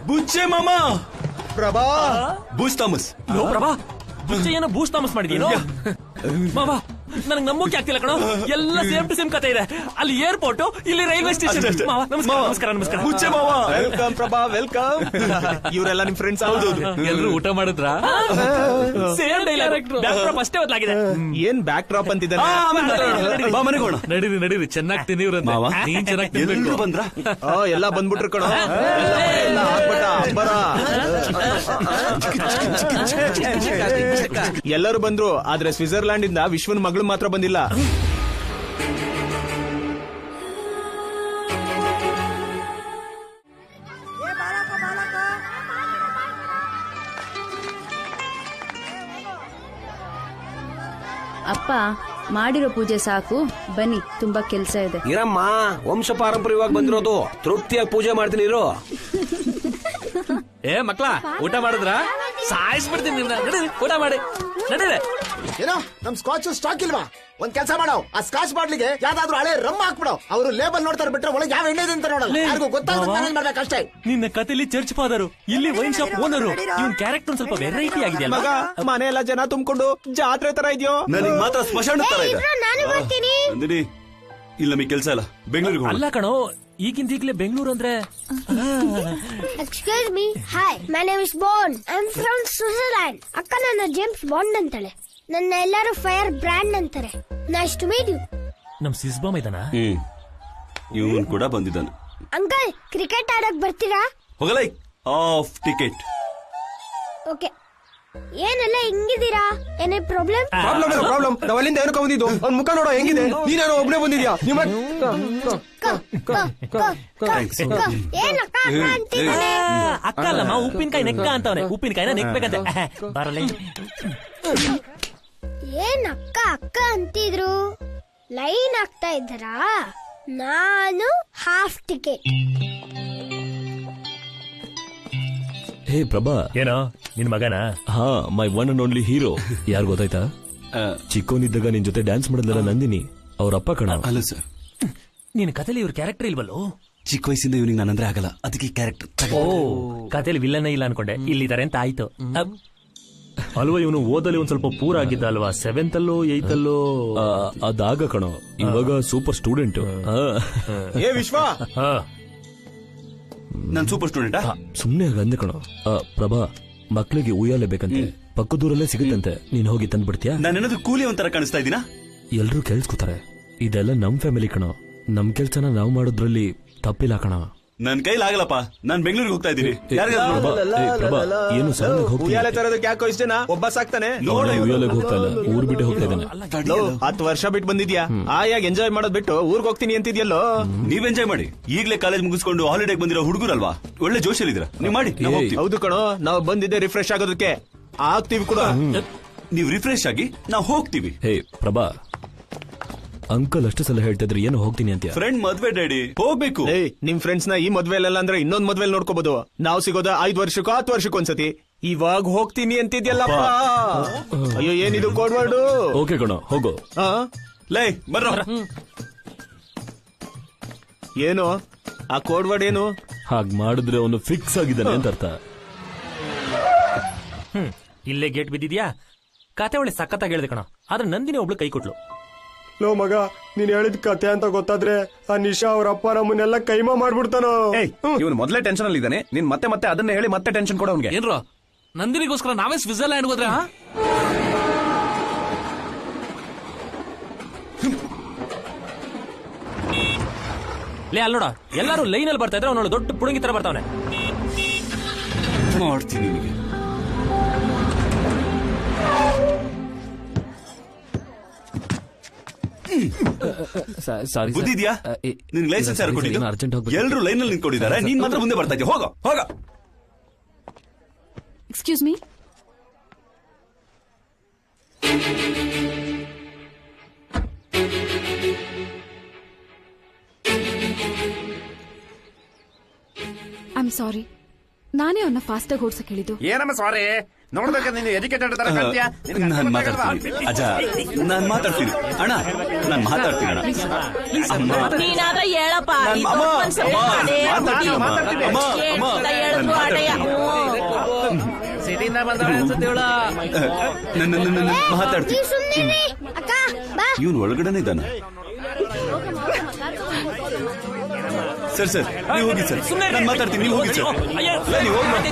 ಬುಚ್ಚೆ ಮಾಮ. ಪ್ರಭಾ ಬೂಸ್ ಥಾಮಸ್. ಪ್ರಭಾ ಬುಚ್ಚೆ ಏನೋ ಬೂಸ್ಟ್ ಥಾಮಸ್ ಮಾಡಿದೀನೋ ಮಾವ. ನನಗೆ ನಂಬೋಕೆ ಆಗ್ತಿಲ್ಲ ಕಣೋ. ಎಲ್ಲ ಸೇಮ್ ಟು ಸೇಮ್ ಕತೆ ಇದೆ. ಅಲ್ಲಿ ಏರ್ಪೋರ್ಟ್, ಇಲ್ಲಿ ರೈಲ್ವೆ ಸ್ಟೇಷನ್. ಮಾವ ನಮಸ್ಕಾರ. ನಮಸ್ಕಾರ ಬುಚ್ಚೆ ಮಾವ. Welcome Prabha welcome. ಇವರೆಲ್ಲ ನಿಮ್ ಫ್ರೆಂಡ್ಸ್? ಹೌದು. ಎಲ್ರು ಊಟ ಮಾಡಿದ್ರ? Same dialogue. ಬ್ಯಾಕ್ ಡ್ರಾಪ್ ಅಷ್ಟೇ ಬದಲಾಗಿದೆ. ಏನ್ ಬ್ಯಾಕ್ ಡ್ರಾಪ್ ಅಂತಿದ್ದಾನೆ? ಮನೆಗೋಣ. ನಡೀರಿ ಚೆನ್ನಾಗಿ ತಿನ್ನಿವ್ರ. ನೀನ್ ಚೆನ್ನಾಗಿ ಎಲ್ರು ಬಂದ್ರ? ಎಲ್ಲ ಬಂದ್ಬಿಟ್ರು ಕಣೋ. ಎಲ್ಲ ಹಾಕ್ಬಿಟ್ಟ ಅಂಬರ. ಎಲ್ಲರೂ ಬಂದ್ರು, ಆದ್ರೆ ಸ್ವಿಟ್ಜರ್ಲ್ಯಾಂಡ್ ಇಂದ ವಿಶ್ವನ್ ಮಗಳು ಮಾತ್ರ ಬಂದಿಲ್ಲ. ಅಪ್ಪ ಮಾಡಿರೋ ಪೂಜೆ ಸಾಕು, ಬನ್ನಿ, ತುಂಬಾ ಕೆಲ್ಸ ಇದೆ. ಇರಮ್ಮ, ವಂಶ ಪಾರಂಪರ್ಯವಾಗಿ ಬಂದಿರೋದು, ತೃಪ್ತಿಯಾಗಿ ಪೂಜೆ ಮಾಡ್ತೀನಿ ಇರು. ಏ ಮಕ್ಳ, ಊಟ ಮಾಡಿದ್ರ? ಸಾಯಿಸ್ಬಿಡ್ತೀನಿ ನಿಮ್ನ. ನಡೀರಿ ಊಟ ಮಾಡಿ. ನಡೀರಿ. ಏನೋ ನಮ್ ಸ್ಕಾಚ್ ಸ್ಟಾಕ್ ಇಲ್ವಾ? ಒಂದ್ ಕೆಲಸ ಮಾಡೋ, ಆ ಸ್ಕಾಚ್ ಬಾಟ್ಲಿಗೆ ಯಾವ್ದಾದ್ರು ಹಳೆ ರಮ್ ಹಾಕ್ಬಿಡೋ. ಅವರು ಲೇಬಲ್ ನೋಡ್ತಾರೆ ಬಿಟ್ರೆ ಒಳಗೆ ಯಾವ ಎಣ್ಣೆ ಅಂತ ನೋಡಲ್ಲ. ಯಾರಿಗೂ ಗೊತ್ತಾಗಷ್ಟೇ. ನಿನ್ನ ಕತೆಲಿ ಚರ್ಚ್ ಫಾದರು, ಇಲ್ಲಿ ವೈನ್ ಶಾಪ್ ಓನರು. ಇವನ್ ಕ್ಯಾರೆಕ್ಟರ್ ಸ್ವಲ್ಪ ವೆರೈಟಿ ಆಗಿದೆ ಮಗ, ಮನೆ ಎಲ್ಲ ಜನ ತುಂಬಿಕೊಂಡು ಜಾತ್ರೆ ತರ ಇದೆಯೋ? ನನಗೆ ಮಾತ್ರ ಸ್ಮಶಾನ ತರ ಇದೆ. ನಂದಿನಿ, ಇಲ್ಲ ನಮಗೆ ಕೆಲಸ ಇಲ್ಲ, ಬೆಂಗಳೂರಿಗೆ ಅಲ್ಲ ಕಣೋ. ಈಗಿಂದೀಗ್ಲೇ ಬೆಂಗಳೂರು ಅಂದ್ರೆ. Excuse me, hi, my name is Bond, I am from Switzerland. ಅಕ್ಕ ನನ್ನ ಜೇಮ್ಸ್ ಬಾಂಡ್ ಅಂತಾಳೆ, ನನ್ನ ಎಲ್ಲರೂ ಫೈರ್ ಬ್ರ್ಯಾಂಡ್ ಅಂತಾರೆ. Nice to meet you. ನಮ್ ಸಿಸ್ಬಾಮ್ ಇದಾನ? ಇವನ್ ಕೂಡ ಬಂದಿದ್ದಾನೆ. ಅಂಕಲ್, ಕ್ರಿಕೆಟ್ ಆಡಕ್ ಬರ್ತೀರಾ? ಹೋಗಲೈ, ಆಫ್ ಟಿಕೆಟ್. ಓಕೆ. ಏನೆಲ್ಲ ಹಿಂಗಿದ್ದೀರಾ? ಏನೇ ಪ್ರಾಬ್ಲಮ್? ಪ್ರಾಬ್ಲಮ್ ನಾವಲ್ಲಿಂದ ಏನಕ್ಕೆ ಬಂದಿದ್ದು? ಅವ್ನ ಮುಖ ನೋಡೋ ಹೆಂಗಿದೆ. ನೀನೇನೋ ಒಬ್ನೇ ಬಂದಿದ್ಯಾ? ಏನಕ್ಕ ಅಂತಿದ್ದಾನೆ? ಅಕ್ಕ ಅಲ್ಲಮ್ಮ, ಉಪ್ಪಿನಕಾಯಿ ನೆಕ್ಕ ಅಂತವನೆ. ಉಪ್ಪಿನಕಾಯಿನ ನೆಕ್ಬೇಕಂತೆ. ಬರಲ್ಲ. ಏನಕ್ಕ ಅಕ್ಕ ಅಂತಿದ್ರು? ಲೈನ್ ಆಗ್ತಾ ಇದ್ದಾರಾ? ನಾನು ಹಾಫ್ ಟಿಕೆಟ್. ಹೇ ಪ್ರಭಾ. ಏನೋ ನಿನ್ ಮಗನ? ಹಾ, my one and only hero. ಯಾರು ಗೊತ್ತಾಯ್ತಾ? ಚಿಕ್ಕೋನಿದ್ದಾಗ ನಿನ್ ಜೊತೆ ಡ್ಯಾನ್ಸ್ ಮಾಡಿದ್ಲಲ್ಲ ನಂದಿನಿ, ಅವ್ರ ಅಪ್ಪ ಕಣ. ಅಲ್ಲ ಸರ್, ನಿನ್ ಕಥೆಲಿ ಇವ್ರ ಕ್ಯಾರೆಕ್ಟರ್ ಇಲ್ವಲ್ಲೋ? ಚಿಕ್ಕ ವಯಸ್ಸಿಂದ ಇವನಿಗೆ ನಾನಂದ್ರೆ ಆಗಲ್ಲ, ಅದಕ್ಕೆ ಕ್ಯಾರೆಕ್ಟರ್. ಓ, ಕಥೆಲಿ ವಿಲ್ಲನೇ ಇಲ್ಲ ಅನ್ಕೊಂಡೆ. ಇಲ್ಲಿದ್ದಾರೆ ಅಂತ ಆಯ್ತು. ಅಲ್ವಾ, ಇವನು ಓದಲ್ಲಿ ಒಂದ್ ಸ್ವಲ್ಪ ಪೂರ ಆಗಿದ್ದ ಅಲ್ವಾ? 7th ಅಲ್ಲೋ 8th ಅಲ್ಲೋ ಅದಾಗ ಕಣೋ. ಇವಾಗ ಸೂಪರ್ ಸ್ಟೂಡೆಂಟ್. ಏ ವಿಶ್ವ, ನಾನ್ ಸೂಪರ್ ಸ್ಟೂಡೆಂಟ್. ಸುಮ್ನೆ ಅಂದೆ ಕಣೋ. ಪ್ರಭಾ, ಮಕ್ಳಿಗೆ ಉಯ್ಯಾಲೆ ಬೇಕಂತೆ, ಪಕ್ಕದೂರಲ್ಲೇ ಸಿಗುತ್ತಂತೆ. ನೀನ್ ಹೋಗಿ ತಂದ್ಬಿಡ್ತೀಯಾ? ನಾನೇನಾದ್ರೂ ಕೂಲಿ ಒಂಥರ ಕಾಣಿಸ್ತಾ ಇದ್ದೀನಾ? ಎಲ್ರೂ ಕೇಳಿಸ್ಕೊತಾರೆ. ಇದೆಲ್ಲ ನಮ್ ಫ್ಯಾಮಿಲಿ ಕಣೋ. ನಮ್ ಕೆಲ್ಸನ ನಾವ್ ಮಾಡೋದ್ರಲ್ಲಿ ತಪ್ಪಿಲ್ಲ ಕಣ. ನನ್ ಕೈಲಿ ಆಗಲ್ಲಪ್ಪ, ನಾನ್ ಬೆಂಗಳೂರಿಗೆ ಹೋಗ್ತಾ ಇದ್ದೀನಿ. ಏನು ಸಡನ್ ಉಯ್ಯಾಲೆ ತರೋದಕ್ಕೆ ಯಾಕೋ ಇಷ್ಟ ಜನ? ಒಬ್ಬ ಸಾಕ್ತಾನೆ. ಉಯ್ಯಾಲೆಗೆ ಹೋಗ್ತಾ ಇಲ್ಲ, ಊರ್ ಬಿಟ್ಟೆ ಹೋಗ್ತಾ ಇದ್ದಾನೆ. 10 ವರ್ಷ ಬಿಟ್ಟು ಬಂದಿದ್ಯಾ? ಆಯಾಗ ಎಂಜಾಯ್ ಮಾಡೋದ್ ಬಿಟ್ಟು ಊರ್ಗ್ ಹೋಗ್ತೀನಿ ಅಂತಿದ್ಯಲ್ಲೋ. ನೀವ್ ಎಂಜಾಯ್ ಮಾಡಿ. ಈಗಲೇ ಕಾಲೇಜ್ ಮುಗಿಸ್ಕೊಂಡು ಹಾಲಿಡೇಗೆ ಬಂದಿರೋ ಹುಡುಗರಲ್ವಾ, ಒಳ್ಳೆ ಜೋಶಲ್ಲಿದ್ದೀರಾ. ನೀವ್ ಮಾಡಿ. ಹೌದು ಕಣೋ, ನಾವ್ ಬಂದಿದ್ದೆ ರಿಫ್ರೆಶ್ ಆಗೋದಕ್ಕೆ. ಆಗ್ತೀವಿ ಕೂಡ. ನೀವ್ ರಿಫ್ರೆಶ್ ಆಗಿ ನಾವ್ ಹೋಗ್ತೀವಿ. ಹೇ ಪ್ರಭಾ, ಅಂಕಲ್ ಅಷ್ಟು ಸಲ ಹೇಳ್ತಾ ಇದ್ರೆ ಏನು ಹೋಗ್ತೀನಿ ಅಂತ. ಫ್ರೆಂಡ್ ಮದ್ವೆ ಡ್ಯಾಡಿ, ಹೋಗ್ಬೇಕು. ನಿಮ್ ಫ್ರೆಂಡ್ಸ್ ನ ಈ ಮದ್ವೆಲ್ಲ ಅಂದ್ರೆ ಇನ್ನೊಂದ್ ಮದ್ವೆಲ್ ನೋಡ್ಕೋಬಹುದು. ನಾವು ಸಿಗೋದ 5 ವರ್ಷಕ್ಕೋ 10 ವರ್ಷಕ್ಕೊಂದ್ಸತಿ. ಇವಾಗ ಹೋಗ್ತೀನಿ ಅಂತಿದ್ಯಲ್ಲಪ್ಪ. ಅಯ್ಯೋ, ಏನಿದು ಕೋಡ್ ವರ್ಡ್? ಓಕೆ ಕಣೋ, ಹೋಗೋ. ಲೈ ಬರ್ರ. ಏನು ಆ ಕೋಡ್ ವರ್ಡ್? ಏನು ಹಾಗ್ ಮಾಡಿದ್ರೆ ಅವನು ಫಿಕ್ಸ್ ಆಗಿದ್ದಾನೆ ಅಂತ ಅರ್ಥ. ಇಲ್ಲೇ ಗೇಟ್ ಬಿದ್ದಿದ್ಯಾ? ಕತೆ ಒಳ್ಳೆ ಸಖತ್ತಾಗಿ ಹೇಳಿದೆ ಕಣ. ಆದ್ರೆ ನಂದಿನಿ ಒಬ್ಳು ಕೈ ಕೊಟ್ಲು. ಲೋ ಮಗ, ನೀನ್ ಹೇಳಿದ ಕತೆ ಅಂತ ಗೊತ್ತಾದ್ರೆ ಆ ನಿಶಾ ಅವ್ರ ಅಪ್ಪ ನಮ್ಮನ್ನೆಲ್ಲ ಕೈಮಾ ಮಾಡ್ಬಿಡ್ತಾನೋ. ಇವನು ಮೊದಲೇ ಟೆನ್ಷನ್ ಅಲ್ಲಿ ಇದ್ದಾನೆ. ನೀನ್ ಮತ್ತೆ ಅದನ್ನೇ ಹೇಳಿ ಮತ್ತೆ ಟೆನ್ಷನ್ ಕೊಡ ಅವ್ನಿಗೆ. ಏನ್ರೋ, ನಂದಿನಿಗೋಸ್ಕರ ನಾವೇ ಸ್ವಿಟ್ಜರ್ಲ್ಯಾಂಡ್ ಹೋದ್ರೆ? ಲೇ ಅಲ್ಲೋಡ, ಎಲ್ಲಾರು ಲೈನ್ ಅಲ್ಲಿ ಬರ್ತಾ ಇದ್ರೆ ಅವನೊಳು ದೊಡ್ಡ ಪುಡುಂಗಿ ತರ ಬರ್ತಾವನೆ. ಮಾಡ್ತೀನಿ ನಿಮಗೆ. ಬುದ್ಧಿದ್ಯಾ? ನಿನ್ ಲೈಸೆನ್ಸ್ ಯಾರು ಕೊಟ್ಟಿದ್ದು? ಎಲ್ರು ಲೈನ್ ಅಲ್ಲಿ ನಿಂತ್ಕೊಂಡಿದ್ದಾರೆ, ನೀನ್ ಮಾತ್ರ ಮುಂದೆ ಬರ್ತಾ ಇದ್ಯಾ. ಹೋಗ ಹೋಗ. Excuse me. I am sorry. ನಾನೇ ಅವನ್ನ ಫಾಸ್ಟ್ ಆಗಿ ಓಡ್ಸಕ್ ಹೇಳಿದ್ದು. ಏನಮ್ಮ ಸಾರಿ ನೋಡ್ಬೇಕಾದ್ರೆ ನೀನು ಎಜುಕೇಟೆಡ್ ತರ ಕಾಣ್ತೀಯ. ನಾನ್ ಮಾತಾಡ್ತೀನಿ ಅಜ್ಜ, ನಾನ್ ಮಾತಾಡ್ತೀನಿ ಅಣ್ಣ, ನಾನ್ ಮಾತಾಡ್ತೀನಿ ಅಣ್ಣ. ಅಮ್ಮ, ನೀನಾದ್ರೆ ಹೇಳಪ್ಪ. ನಾನ್ ಅಮ್ಮ, ಅಮ್ಮ, ಮಾತಾಡ್ತೀನಿ ಅಮ್ಮ, ಅಮ್ಮ, ನಾನ್ ಮಾತಾಡ್ತೀನಿ. ಸಿಟಿಯಿಂದ ಬಂದವಳೆ ಅನ್ಸುತ್ತೆ ಇವಳ. ನನ್ನ ಮಾತಾಡ್ತೀನಿ. ನೀವ್ ಸುಮ್ನಿರಿ. ಅಕ್ಕ ಬಾ. ಇವನ್ ಒಳಗಡೆನೆ ಇದ್ದಾನ. ಸರ್ ನೀವು ಹೋಗಿ ಸರ್, ನಾನು ಮಾತಾಡ್ತೀನಿ, ನೀವು ಹೋಗಿ ಸರ್. ಇಲ್ಲ, ನೀವು ಹೋಗಿ.